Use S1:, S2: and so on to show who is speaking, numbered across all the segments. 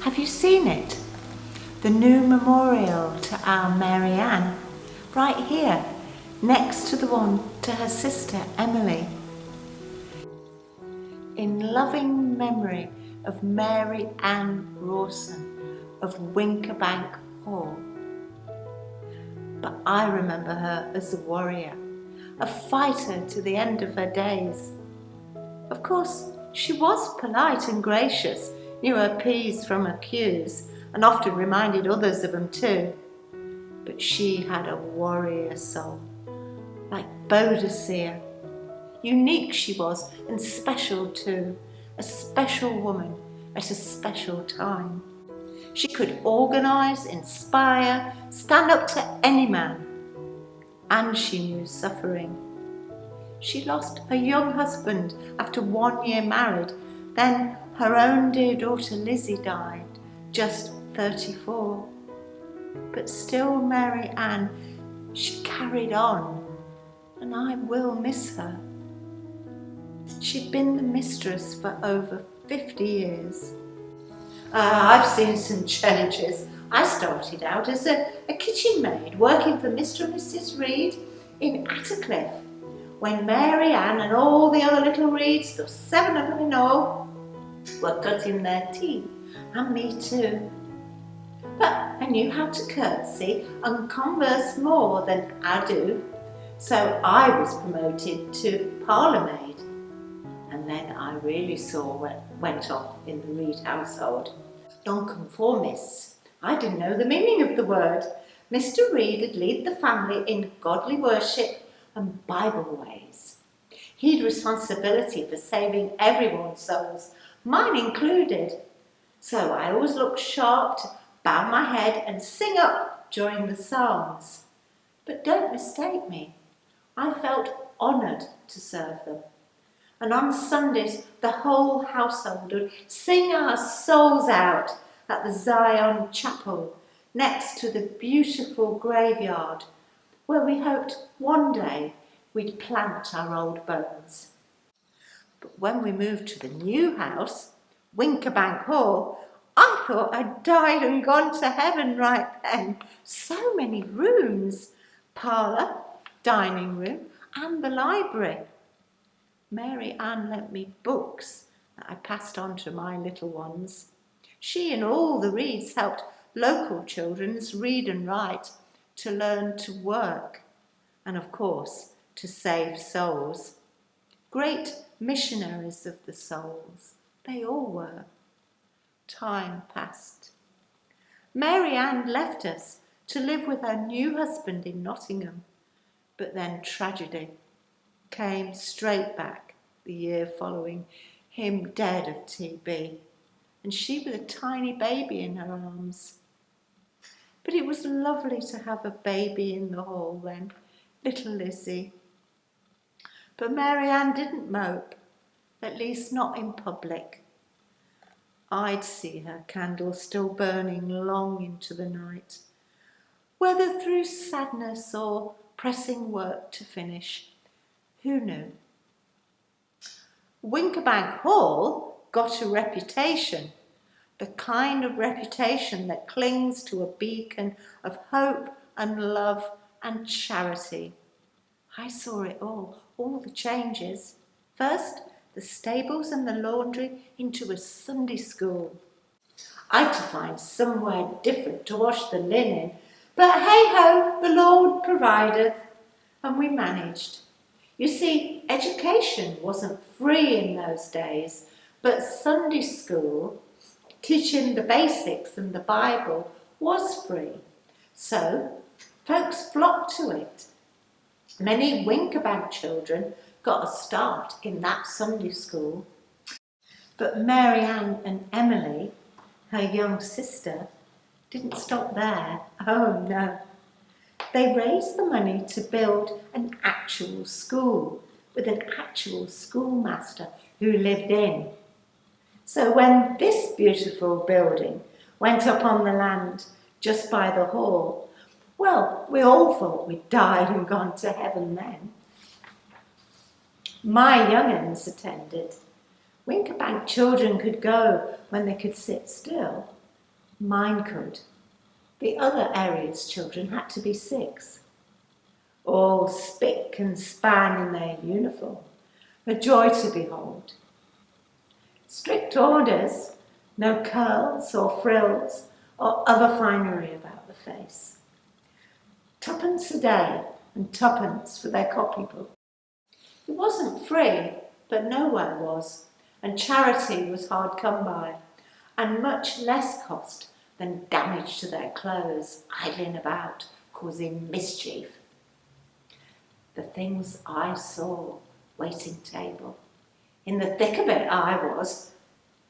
S1: Have you seen it? The new memorial to our Mary Anne, right here, next to the one to her sister Emily. In loving memory of Mary Anne Rawson of Wincobank Hall. But I remember her as a warrior, a fighter to the end of her days. Of course, she was polite and gracious, knew her P's from her Q's, and often reminded others of them too. But she had a warrior soul, like Boadicea. Unique she was, and special too, a special woman at a special time. She could organise, inspire, stand up to any man. And she knew suffering. She lost her young husband after 1 year married. Then her own dear daughter Lizzie died, just 34. But still Mary Anne, she carried on, and I will miss her. She'd been the mistress for over 50 years. I've seen some changes. I started out as a kitchen maid working for Mr. and Mrs. Reed in Attercliffe, when Mary Anne and all the other little Reeds, there were 7 of them in all, were cutting their teeth, and me too. But I knew how to curtsy and converse more than I do, so I was promoted to parlour maid. And then I really saw what went on in the Reed household. Nonconformists. I didn't know the meaning of the word. Mr. Reed would lead the family in godly worship and Bible ways. He'd responsibility for saving everyone's souls, mine included. So I always looked sharp to bow my head and sing up during the psalms. But don't mistake me, I felt honoured to serve them. And on Sundays, the whole household would sing our souls out at the Zion Chapel, next to the beautiful graveyard, where we hoped one day we'd plant our old bones. But when we moved to the new house, Wincobank Hall, I thought I'd died and gone to heaven right then. So many rooms, parlour, dining room, and the library. Mary Anne lent me books that I passed on to my little ones. She and all the Reeds helped local children read and write, to learn to work, and of course to save souls. Great missionaries of the souls, they all were. Time passed. Mary Anne left us to live with her new husband in Nottingham, but then tragedy came straight back the year following, him dead of TB, and she with a tiny baby in her arms. But it was lovely to have a baby in the hall then, little Lizzie. But Mary Anne didn't mope, at least not in public. I'd see her candle still burning long into the night, whether through sadness or pressing work to finish. Who knew? Wincobank Hall got a reputation, the kind of reputation that clings to a beacon of hope and love and charity. I saw it all the changes. First, the stables and the laundry into a Sunday school. I had to find somewhere different to wash the linen, but hey-ho, the Lord provideth, and we managed. You see, education wasn't free in those days, but Sunday school, teaching the basics and the Bible, was free. So folks flocked to it. Many Wincobank children got a start in that Sunday school. But Mary Anne and Emily, her young sister, didn't stop there. Oh no. They raised the money to build an actual school with an actual schoolmaster who lived in. So when this beautiful building went up on the land just by the hall, well, we all thought we'd died and gone to heaven then. My young uns attended. Wincobank children could go when they could sit still, Mine could. The other area's children had to be 6, all spick and span in their uniform, a joy to behold. Strict orders, no curls or frills or other finery about the face. 2pence a day and 2pence for their copybook. It wasn't free, but nowhere was, and charity was hard come by, and much less cost than damage to their clothes, idling about, causing mischief. The things I saw, waiting table. In the thick of it I was.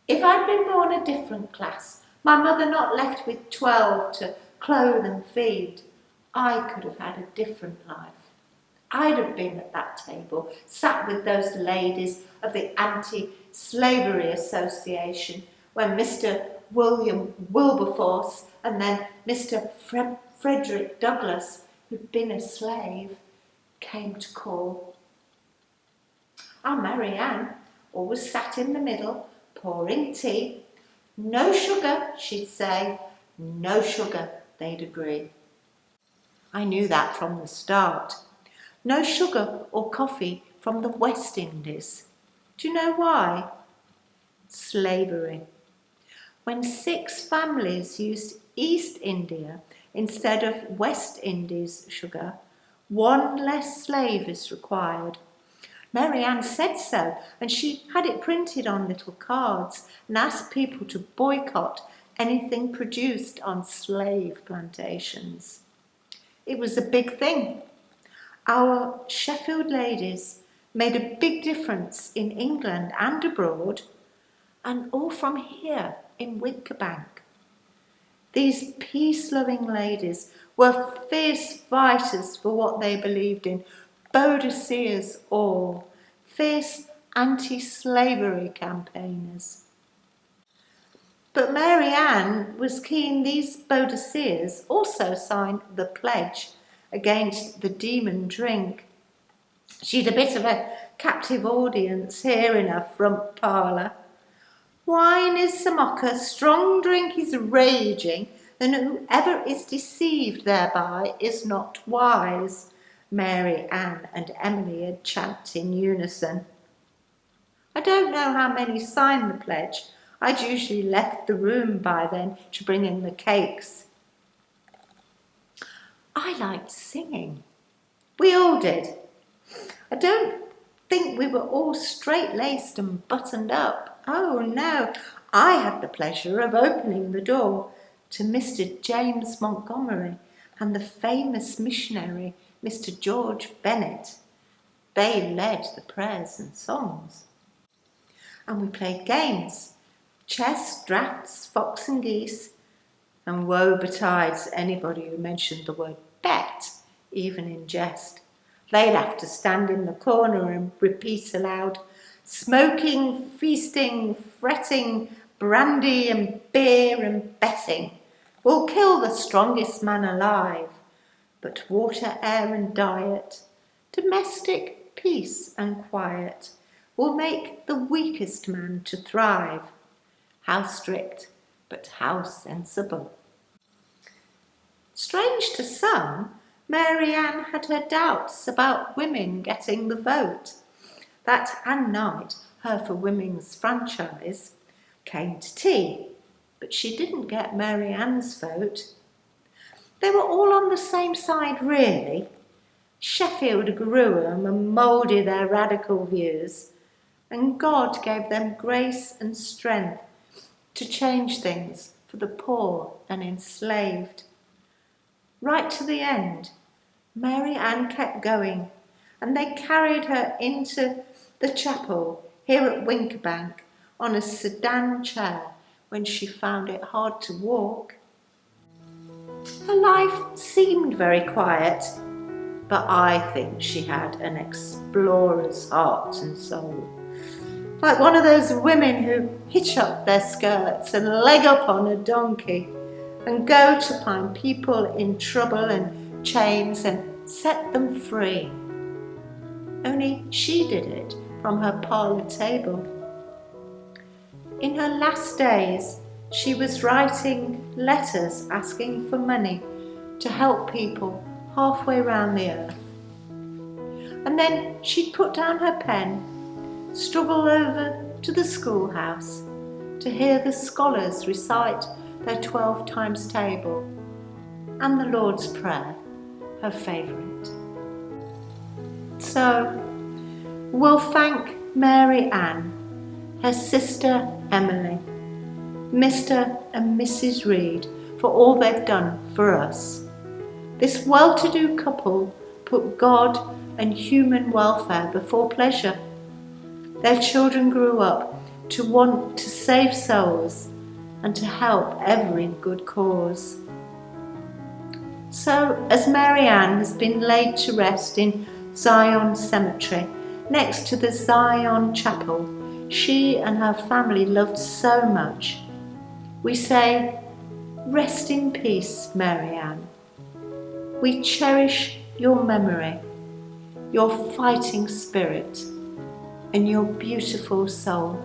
S1: If I'd been born a different class, my mother not left with 12 to clothe and feed, I could have had a different life. I'd have been at that table, sat with those ladies of the Anti-Slavery Association, when Mr. William Wilberforce and then Mr. Frederick Douglass, who'd been a slave, came to call. Our Mary Anne always sat in the middle, pouring tea. No sugar, she'd say. No sugar, they'd agree. I knew that from the start. No sugar or coffee from the West Indies. Do you know why? Slavery. When 6 families used East India instead of West Indies sugar, 1 less slave is required. Mary Anne said so, and she had it printed on little cards and asked people to boycott anything produced on slave plantations. It was a big thing. Our Sheffield ladies made a big difference in England and abroad, and all from here in Wincobank. These peace-loving ladies were fierce fighters for what they believed in, Boadicea's all, fierce anti-slavery campaigners. But Mary Anne was keen these Boadiceas also signed the pledge against the demon drink. She'd a bit of a captive audience here in her front parlour. Wine is the mocker, strong drink is raging, and whoever is deceived thereby is not wise, Mary Anne and Emily had chanted in unison. I don't know how many signed the pledge. I'd usually left the room by then to bring in the cakes. I liked singing. We all did. I don't think we were all straight-laced and buttoned up. Oh, no. I had the pleasure of opening the door to Mr. James Montgomery and the famous missionary, Mr. George Bennett. They led the prayers and songs. And we played games, chess, draughts, fox and geese, and woe betides anybody who mentioned the word bet, even in jest. They'd have to stand in the corner and repeat aloud, smoking, feasting, fretting, brandy and beer and betting will kill the strongest man alive, but water, air and diet, domestic peace and quiet will make the weakest man to thrive. How strict, but how sensible. Strange to some, Mary Anne had her doubts about women getting the vote. That Anne Knight, her for women's franchise, came to tea, but she didn't get Mary Anne's vote. They were all on the same side, really. Sheffield grew them and moulded their radical views, and God gave them grace and strength to change things for the poor and enslaved. Right to the end, Mary Anne kept going, and they carried her into the chapel here at Wincobank on a sedan chair when she found it hard to walk. Her life seemed very quiet, but I think she had an explorer's heart and soul. Like one of those women who hitch up their skirts and leg up on a donkey and go to find people in trouble and chains and set them free. Only she did it from her parlour table. In her last days, She was writing letters asking for money to help people halfway round the earth. And then she'd put down her pen, struggle over to the schoolhouse to hear the scholars recite their 12 times table and the Lord's Prayer, her favourite. So we'll thank Mary Anne, her sister Emily, Mr. and Mrs. Reed for all they've done for us. This well-to-do couple put God and human welfare before pleasure. Their children grew up to want to save souls and to help every good cause. So, as Mary Anne has been laid to rest in Zion Cemetery, next to the Zion Chapel she and her family loved so much, we say, rest in peace, Mary Anne. We cherish your memory, your fighting spirit, and your beautiful soul.